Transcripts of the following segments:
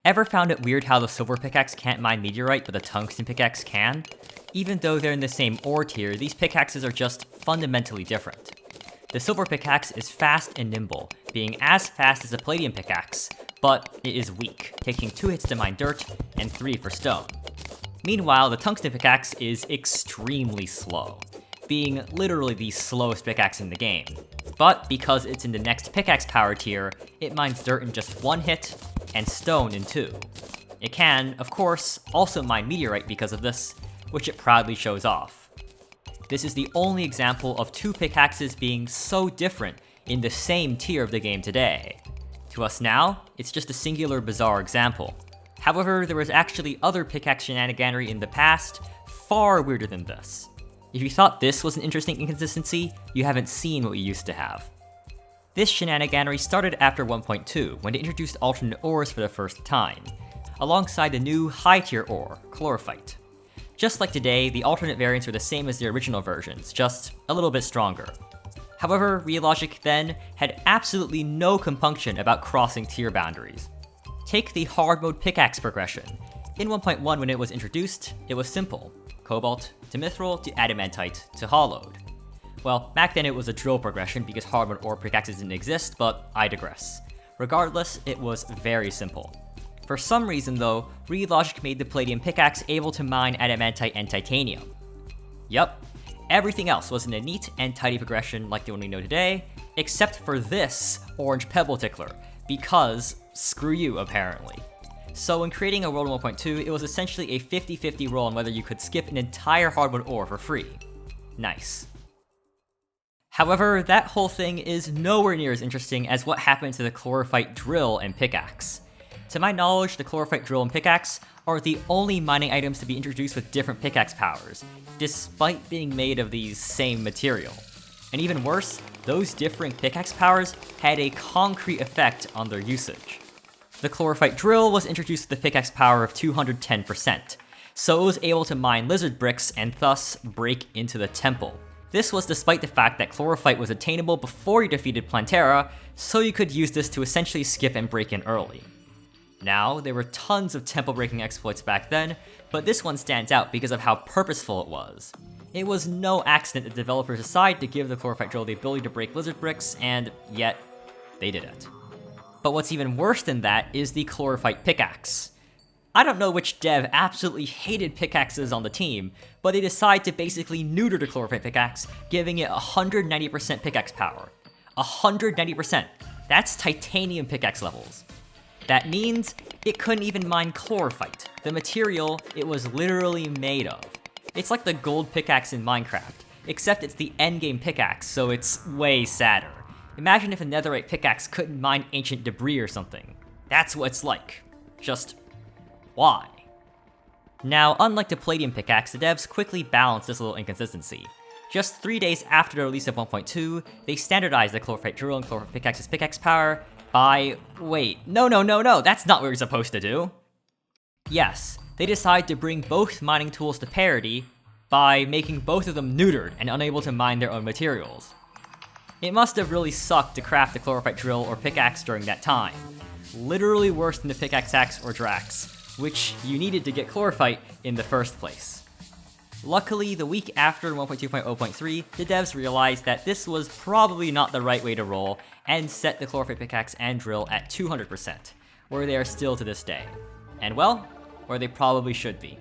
Ever found it weird how the silver pickaxe can't mine meteorite but the tungsten pickaxe can? Even though they're in the same ore tier, these pickaxes are just fundamentally different. The silver pickaxe is fast and nimble, being as fast as a palladium pickaxe, but it is weak, taking 2 hits to mine dirt and 3 for stone. Meanwhile, the tungsten pickaxe is extremely slow, being literally the slowest pickaxe in the game. But because it's in the next pickaxe power tier, it mines dirt in just 1 hit, and stone in 2. It can, of course, also mine meteorite because of this, which it proudly shows off. This is the only example of 2 pickaxes being so different in the same tier of the game today. To us now, it's just a singular bizarre example. However, there was actually other pickaxe shenaniganery in the past, far weirder than this. If you thought this was an interesting inconsistency, you haven't seen what we used to have. This shenaniganery started after 1.2, when they introduced alternate ores for the first time, alongside the new high-tier ore, Chlorophyte. Just like today, the alternate variants were the same as the original versions, just a little bit stronger. However, Realogic then had absolutely no compunction about crossing tier boundaries. Take the hard mode pickaxe progression. In 1.1 when it was introduced, it was simple. Cobalt to mithril to adamantite to hollowed. Well, back then it was a drill progression because hard mode ore pickaxes didn't exist, but I digress. Regardless, it was very simple. For some reason though, Realogic made the palladium pickaxe able to mine adamantite and titanium. Yup, everything else was in a neat and tidy progression like the one we know today, except for this orange pebble tickler, because screw you apparently. So when creating a world in 1.2, it was essentially a 50-50 roll on whether you could skip an entire hardwood ore for free. Nice. However, that whole thing is nowhere near as interesting as what happened to the Chlorophyte drill and pickaxe. To my knowledge, the Chlorophyte drill and pickaxe are the only mining items to be introduced with different pickaxe powers, despite being made of the same material. And even worse, those differing pickaxe powers had a concrete effect on their usage. The Chlorophyte drill was introduced with the pickaxe power of 210%, so it was able to mine lizard bricks and thus break into the temple. This was despite the fact that Chlorophyte was attainable before you defeated Plantera, so you could use this to essentially skip and break in early. Now, there were tons of temple breaking exploits back then, but this one stands out because of how purposeful it was. It was no accident that developers decided to give the Chlorophyte drill the ability to break lizard bricks, and yet, they did it. But what's even worse than that is the Chlorophyte pickaxe. I don't know which dev absolutely hated pickaxes on the team, but they decided to basically neuter the Chlorophyte pickaxe, giving it 190% pickaxe power. 190%. That's titanium pickaxe levels. That means it couldn't even mine Chlorophyte, the material it was literally made of. It's like the gold pickaxe in Minecraft, except it's the endgame pickaxe, so it's way sadder. Imagine if a netherite pickaxe couldn't mine ancient debris or something. That's what it's like. Just why? Now, unlike the Palladium pickaxe, the devs quickly balanced this little inconsistency. Just 3 days after the release of 1.2, they standardized the Chlorophyte drill and Chlorophyte pickaxe's pickaxe power by... wait, no, that's not what you're supposed to do. Yes, they decided to bring both mining tools to parity by making both of them neutered and unable to mine their own materials. It must have really sucked to craft the Chlorophyte drill or pickaxe during that time. Literally worse than the pickaxe axe or Drax, which you needed to get Chlorophyte in the first place. Luckily, the week after 1.2.0.3, the devs realized that this was probably not the right way to roll and set the Chlorophyte pickaxe and drill at 200%, where they are still to this day. And well, where they probably should be.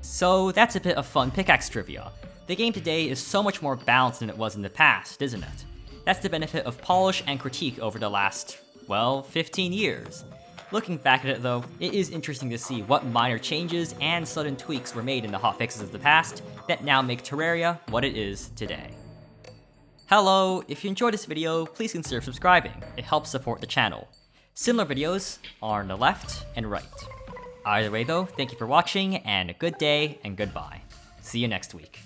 So that's a bit of fun pickaxe trivia. The game today is so much more balanced than it was in the past, isn't it? That's the benefit of polish and critique over the last, well, 15 years. Looking back at it though, it is interesting to see what minor changes and sudden tweaks were made in the hotfixes of the past that now make Terraria what it is today. Hello, if you enjoyed this video, please consider subscribing. It helps support the channel. Similar videos are on the left and right. Either way though, thank you for watching, and a good day and goodbye. See you next week.